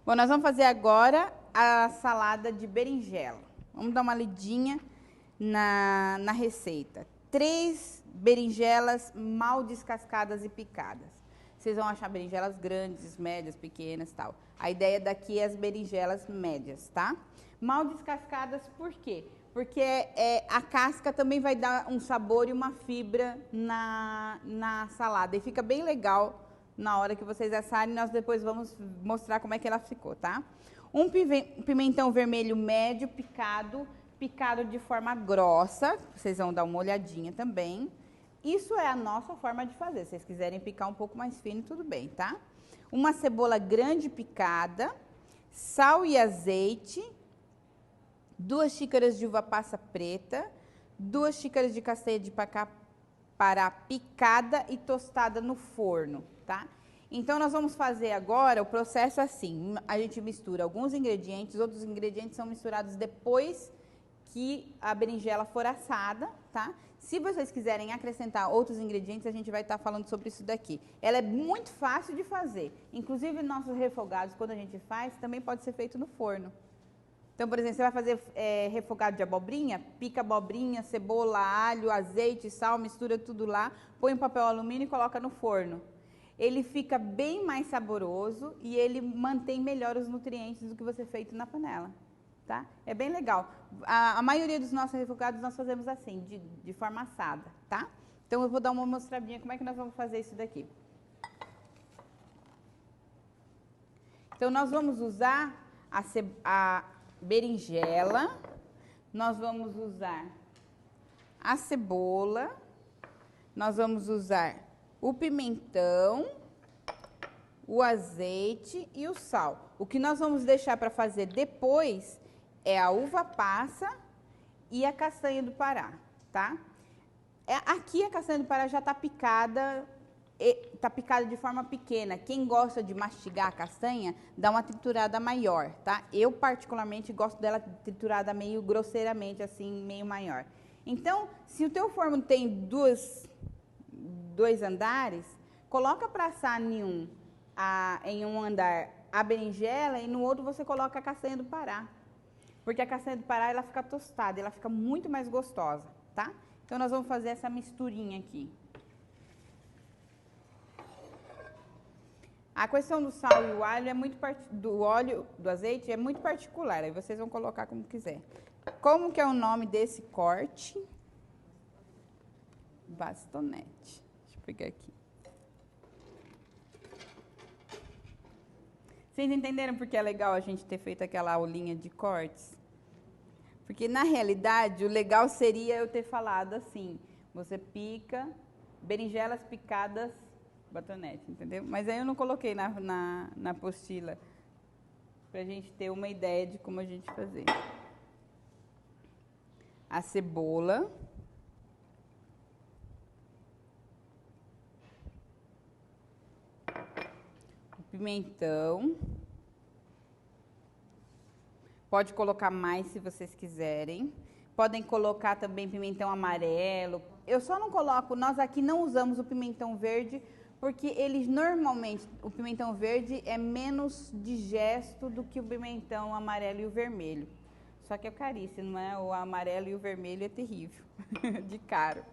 Bom, nós vamos fazer agora a salada de berinjela. Vamos dar uma lidinha na receita. 3 berinjelas mal descascadas e picadas. Vocês vão achar berinjelas grandes, médias, pequenas e tal. A ideia daqui é as berinjelas médias, tá? Mal descascadas por quê? Porque a casca também vai dar um sabor e uma fibra na salada. E fica bem legal na hora que vocês assarem. Nós depois vamos mostrar como é que ela ficou, tá? Um pimentão vermelho médio picado de forma grossa. Vocês vão dar uma olhadinha também. Isso é a nossa forma de fazer. Se vocês quiserem picar um pouco mais fino, tudo bem, tá? Uma cebola grande picada, sal e azeite, 2 xícaras de uva passa preta, 2 xícaras de castanha de pará picada e tostada no forno, tá? Então, nós vamos fazer agora o processo assim. A gente mistura alguns ingredientes, outros ingredientes são misturados depois que a berinjela for assada, tá? Se vocês quiserem acrescentar outros ingredientes, a gente vai estar falando sobre isso daqui. Ela é muito fácil de fazer. Inclusive, nossos refogados, quando a gente faz, também pode ser feito no forno. Então, por exemplo, você vai fazer refogado de abobrinha, pica abobrinha, cebola, alho, azeite, sal, mistura tudo lá, põe em papel alumínio e coloca no forno. Ele fica bem mais saboroso e ele mantém melhor os nutrientes do que você feito na panela, tá? É bem legal. A maioria dos nossos refogados nós fazemos assim, de forma assada, tá? Então, eu vou dar uma mostradinha como é que nós vamos fazer isso daqui. Então, nós vamos usar a berinjela, nós vamos usar a cebola, nós vamos usar o pimentão, o azeite e o sal. O que nós vamos deixar para fazer depois é a uva passa e a castanha do Pará, tá? Aqui a castanha do Pará já está picada de forma pequena. Quem gosta de mastigar a castanha, dá uma triturada maior, tá? Eu, particularmente, gosto dela triturada meio grosseiramente, assim, meio maior. Então, se o teu forno tem dois andares, coloca para assar em um andar a berinjela e no outro você coloca a castanha do Pará. Porque a castanha do Pará, ela fica tostada, ela fica muito mais gostosa, tá? Então, nós vamos fazer essa misturinha aqui. A questão do sal e o alho do óleo, do azeite, é muito particular. Aí vocês vão colocar como quiser. Como que é o nome desse corte? Bastonete. Deixa eu pegar aqui. Vocês entenderam por que é legal a gente ter feito aquela aulinha de cortes? Porque, na realidade, o legal seria eu ter falado assim, você pica, berinjelas picadas, batonete, entendeu? Mas aí eu não coloquei na apostila, pra gente ter uma ideia de como a gente fazer. A cebola. O pimentão. Pode colocar mais se vocês quiserem. Podem colocar também pimentão amarelo. Eu só não coloco, nós aqui não usamos o pimentão verde, porque eles normalmente, o pimentão verde é menos digesto do que o pimentão amarelo e o vermelho. Só que é caríssimo, não é? O amarelo e o vermelho é terrível, de caro.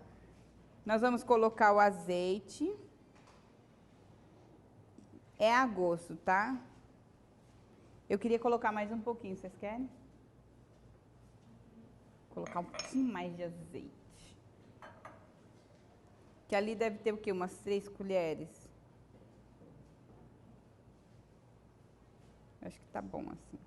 Nós vamos colocar o azeite. É a gosto, tá? Eu queria colocar mais um pouquinho, vocês querem? Vou colocar um pouquinho mais de azeite. Que ali deve ter o quê? Umas 3 colheres. Acho que tá bom assim.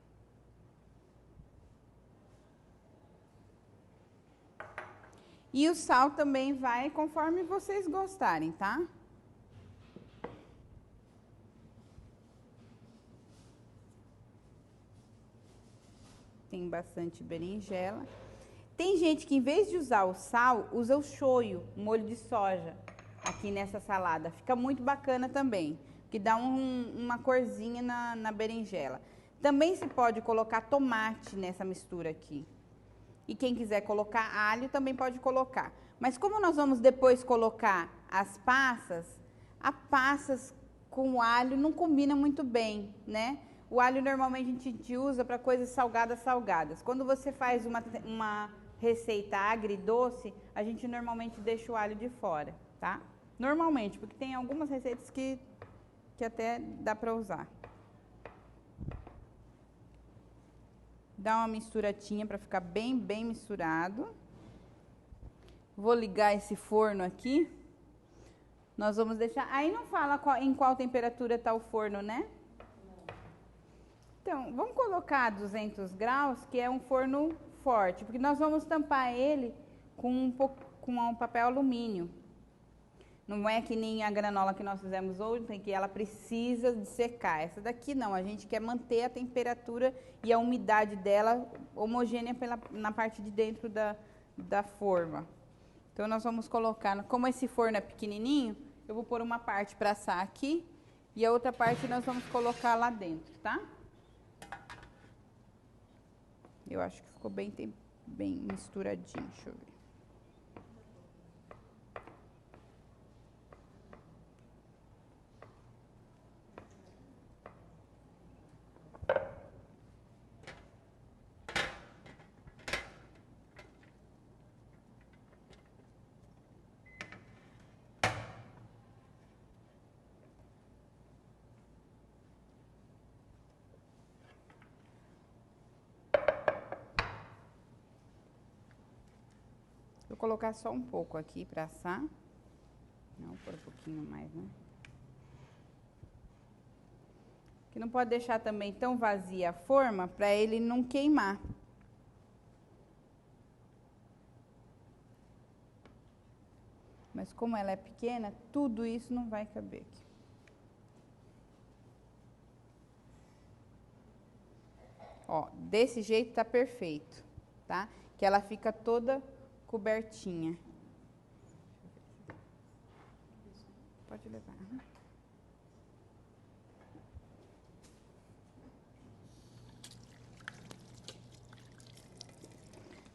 E o sal também vai conforme vocês gostarem, tá? Tem bastante berinjela. Tem gente que, em vez de usar o sal, usa o shoyu, molho de soja, aqui nessa salada. Fica muito bacana também, que dá uma corzinha na berinjela. Também se pode colocar tomate nessa mistura aqui. E quem quiser colocar alho, também pode colocar. Mas como nós vamos depois colocar as passas com alho não combina muito bem, né? O alho normalmente a gente usa para coisas salgadas. Quando você faz uma receita agridoce, a gente normalmente deixa o alho de fora, tá? Normalmente, porque tem algumas receitas que até dá para usar. Dá uma misturadinha para ficar bem misturado. Vou ligar esse forno aqui. Nós vamos deixar... Aí não fala em qual temperatura está o forno, né? Então, vamos colocar a 200 graus, que é um forno forte, porque nós vamos tampar ele com um papel alumínio. Não é que nem a granola que nós fizemos ontem, que ela precisa de secar. Essa daqui não, a gente quer manter a temperatura e a umidade dela homogênea na parte de dentro da forma. Então, nós vamos colocar, como esse forno é pequenininho, eu vou pôr uma parte para assar aqui e a outra parte nós vamos colocar lá dentro, tá? Eu acho que ficou bem misturadinho, deixa eu ver. Vou colocar só um pouco aqui para assar. Não, por um pouquinho mais, né? Que não pode deixar também tão vazia a forma para ele não queimar. Mas como ela é pequena, tudo isso não vai caber aqui. Ó, desse jeito tá perfeito, tá? Que ela fica toda cobertinha. Pode levar.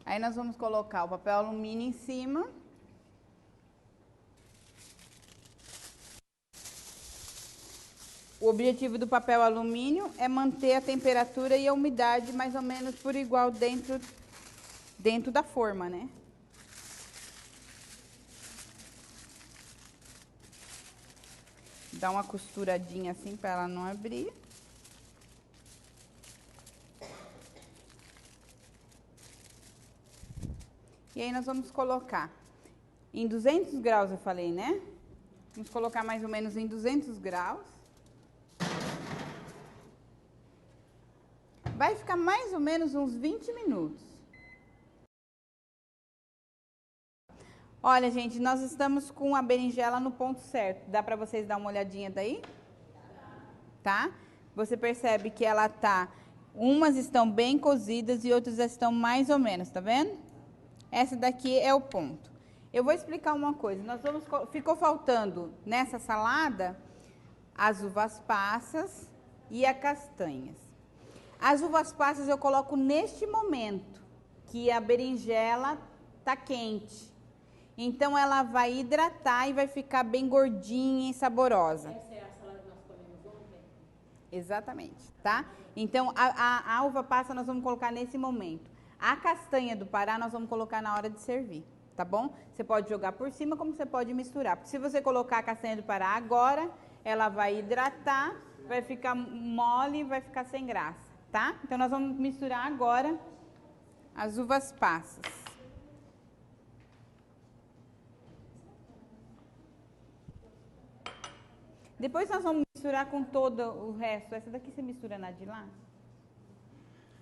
Aí nós vamos colocar o papel alumínio em cima. O objetivo do papel alumínio é manter a temperatura e a umidade mais ou menos por igual dentro da forma, né? Dá uma costuradinha assim para ela não abrir. E aí nós vamos colocar em 200 graus, eu falei, né? Vamos colocar mais ou menos em 200 graus. Vai ficar mais ou menos uns 20 minutos. Olha, gente, nós estamos com a berinjela no ponto certo. Dá para vocês dar uma olhadinha daí? Tá? Você percebe que ela tá... Umas estão bem cozidas e outras estão mais ou menos, tá vendo? Essa daqui é o ponto. Eu vou explicar uma coisa. Ficou faltando nessa salada as uvas passas e as castanhas. As uvas passas eu coloco neste momento que a berinjela tá quente. Então, ela vai hidratar e vai ficar bem gordinha e saborosa. Essa é a salada que nós comemos ontem? Exatamente, tá? Então, a uva passa nós vamos colocar nesse momento. A castanha do Pará nós vamos colocar na hora de servir, tá bom? Você pode jogar por cima, como você pode misturar. Porque se você colocar a castanha do Pará agora, ela vai hidratar, vai ficar mole e vai ficar sem graça, tá? Então, nós vamos misturar agora as uvas passas. Depois nós vamos misturar com todo o resto. Essa daqui você mistura na de lá?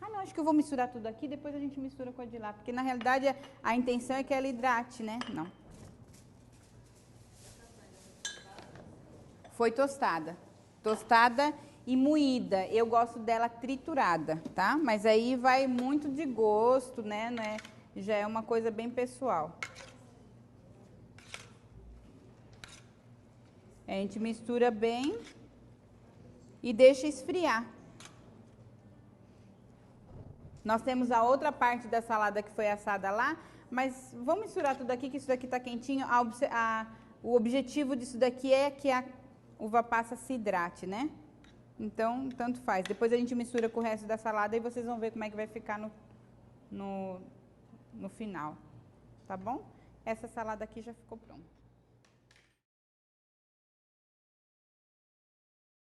Ah, não, acho que eu vou misturar tudo aqui, depois a gente mistura com a de lá. Porque, na realidade, a intenção é que ela hidrate, né? Não. Foi tostada. Tostada e moída. Eu gosto dela triturada, tá? Mas aí vai muito de gosto, né? Já é uma coisa bem pessoal. A gente mistura bem e deixa esfriar. Nós temos a outra parte da salada que foi assada lá, mas vamos misturar tudo aqui, que isso daqui está quentinho. O objetivo disso daqui é que a uva passa se hidrate, né? Então, tanto faz. Depois a gente mistura com o resto da salada e vocês vão ver como é que vai ficar no final. Tá bom? Essa salada aqui já ficou pronta.